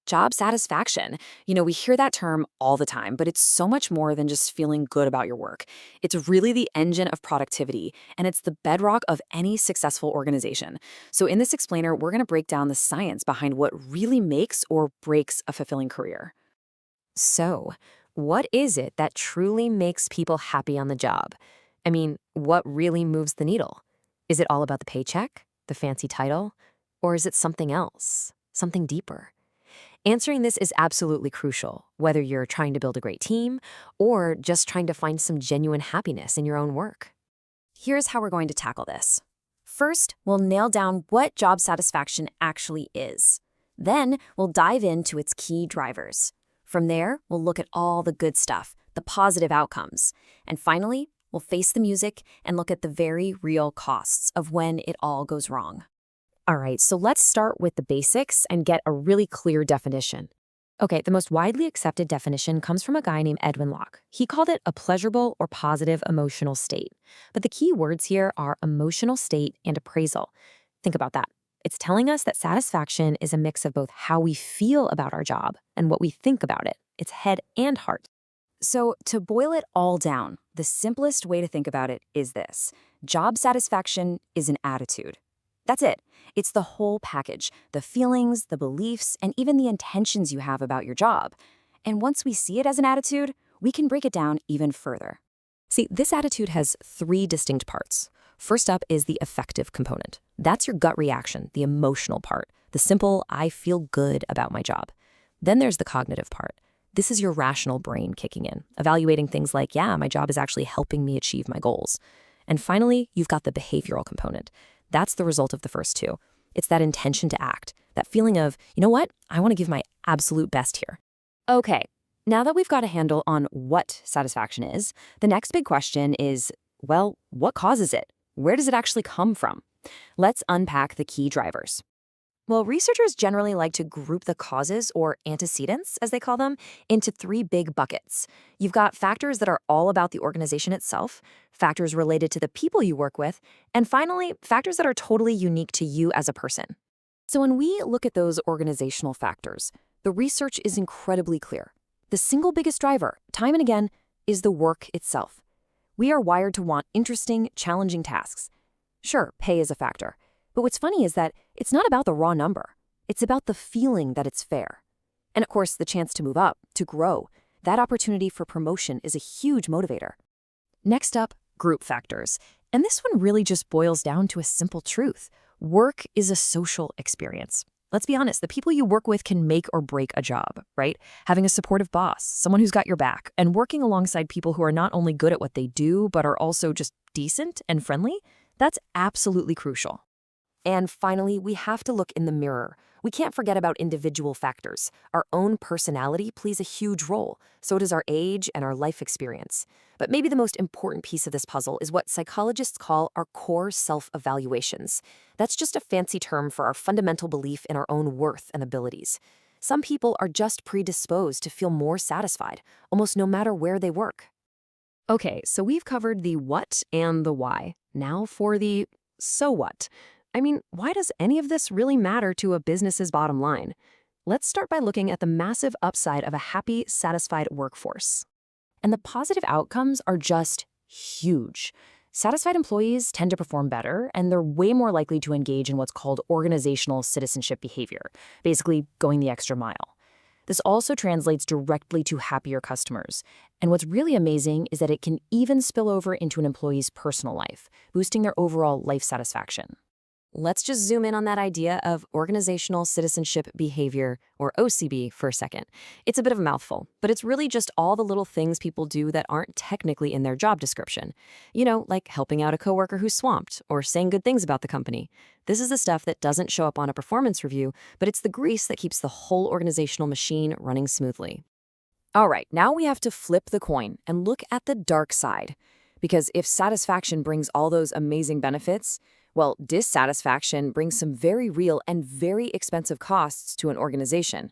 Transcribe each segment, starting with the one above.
Job satisfaction. We hear that term all the time, but it's so much more than just feeling good about your work. It's really the engine of productivity, and it's the bedrock of any successful organization. So in this explainer, we're going to break down the science behind what really makes or breaks a fulfilling career. So, what is it that truly makes people happy on the job? I mean, what really moves the needle? Is it all about the paycheck, the fancy title, or is it something else, something deeper? Answering this is absolutely crucial, whether you're trying to build a great team or just trying to find some genuine happiness in your own work. Here's how we're going to tackle this. First, we'll nail down what job satisfaction actually is. Then, we'll dive into its key drivers. From there, we'll look at all the good stuff, the positive outcomes. And finally, we'll face the music and look at the very real costs of when it all goes wrong. All right, so let's start with the basics and get a really clear definition. Okay, the most widely accepted definition comes from a guy named Edwin Locke. He called it a pleasurable or positive emotional state. But the key words here are emotional state and appraisal. Think about that. It's telling us that satisfaction is a mix of both how we feel about our job and what we think about it. It's head and heart. So, to boil it all down, the simplest way to think about it is this. Job satisfaction is an attitude. That's it. It's the whole package, the feelings, the beliefs, and even the intentions you have about your job. And once we see it as an attitude, we can break it down even further. See, this attitude has three distinct parts. First up is the affective component. That's your gut reaction, the emotional part, the simple, I feel good about my job. Then there's the cognitive part. This is your rational brain kicking in, evaluating things like, yeah, my job is actually helping me achieve my goals. And finally, you've got the behavioral component. That's the result of the first two. It's that intention to act, that feeling of, you know what, I want to give my absolute best here. Okay, now that we've got a handle on what satisfaction is, the next big question is, well, what causes it? Where does it actually come from? Let's unpack the key drivers. Well, researchers generally like to group the causes, or antecedents, as they call them, into three big buckets. You've got factors that are all about the organization itself, factors related to the people you work with, and finally, factors that are totally unique to you as a person. So when we look at those organizational factors, the research is incredibly clear. The single biggest driver, time and again, is the work itself. We are wired to want interesting, challenging tasks. Sure, pay is a factor. But what's funny is that it's not about the raw number. It's about the feeling that it's fair. And of course, the chance to move up, to grow, that opportunity for promotion is a huge motivator. Next up, group factors. And this one really just boils down to a simple truth. Work is a social experience. Let's be honest, the people you work with can make or break a job, right? Having a supportive boss, someone who's got your back, and working alongside people who are not only good at what they do, but are also just decent and friendly, that's absolutely crucial. And finally, we have to look in the mirror. We can't forget about individual factors. Our own personality plays a huge role. So does our age and our life experience. But maybe the most important piece of this puzzle is what psychologists call our core self-evaluations. That's just a fancy term for our fundamental belief in our own worth and abilities. Some people are just predisposed to feel more satisfied, almost no matter where they work. Okay, so we've covered the what and the why. Now for the so what. I mean, why does any of this really matter to a business's bottom line? Let's start by looking at the massive upside of a happy, satisfied workforce. And the positive outcomes are just huge. Satisfied employees tend to perform better, and they're way more likely to engage in what's called organizational citizenship behavior, basically going the extra mile. This also translates directly to happier customers. And what's really amazing is that it can even spill over into an employee's personal life, boosting their overall life satisfaction. Let's just zoom in on that idea of organizational citizenship behavior, or OCB, for a second. It's a bit of a mouthful, but it's really just all the little things people do that aren't technically in their job description. You know, like helping out a coworker who's swamped, or saying good things about the company. This is the stuff that doesn't show up on a performance review, but it's the grease that keeps the whole organizational machine running smoothly. All right, now we have to flip the coin and look at the dark side. Because if satisfaction brings all those amazing benefits, well, dissatisfaction brings some very real and very expensive costs to an organization.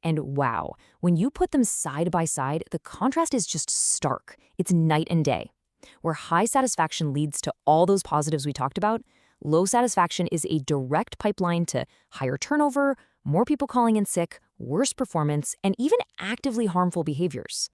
And wow, when you put them side by side, the contrast is just stark. It's night and day. Where high satisfaction leads to all those positives we talked about, low satisfaction is a direct pipeline to higher turnover, more people calling in sick, worse performance, and even actively harmful behaviors.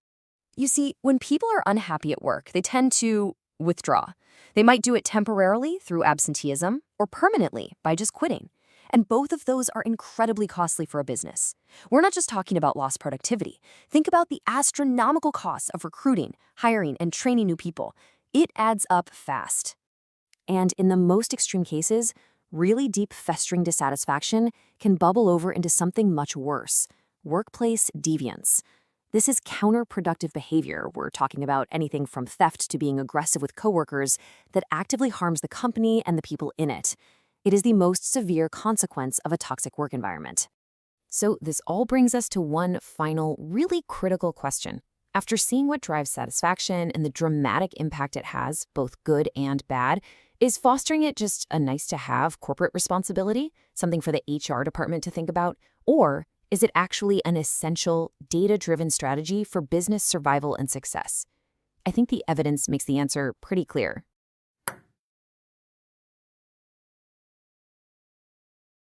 You see, when people are unhappy at work, they tend to withdraw. They might do it temporarily through absenteeism or permanently by just quitting. And both of those are incredibly costly for a business. We're not just talking about lost productivity. Think about the astronomical costs of recruiting, hiring, and training new people. It adds up fast. And in the most extreme cases, really deep festering dissatisfaction can bubble over into something much worse: workplace deviance. This is counterproductive behavior. We're talking about anything from theft to being aggressive with coworkers that actively harms the company and the people in it. It is the most severe consequence of a toxic work environment. So this all brings us to one final, really critical question. After seeing what drives satisfaction and the dramatic impact it has, both good and bad, is fostering it just a nice-to-have corporate responsibility, something for the HR department to think about, or is it actually an essential, data-driven strategy for business survival and success? I think the evidence makes the answer pretty clear.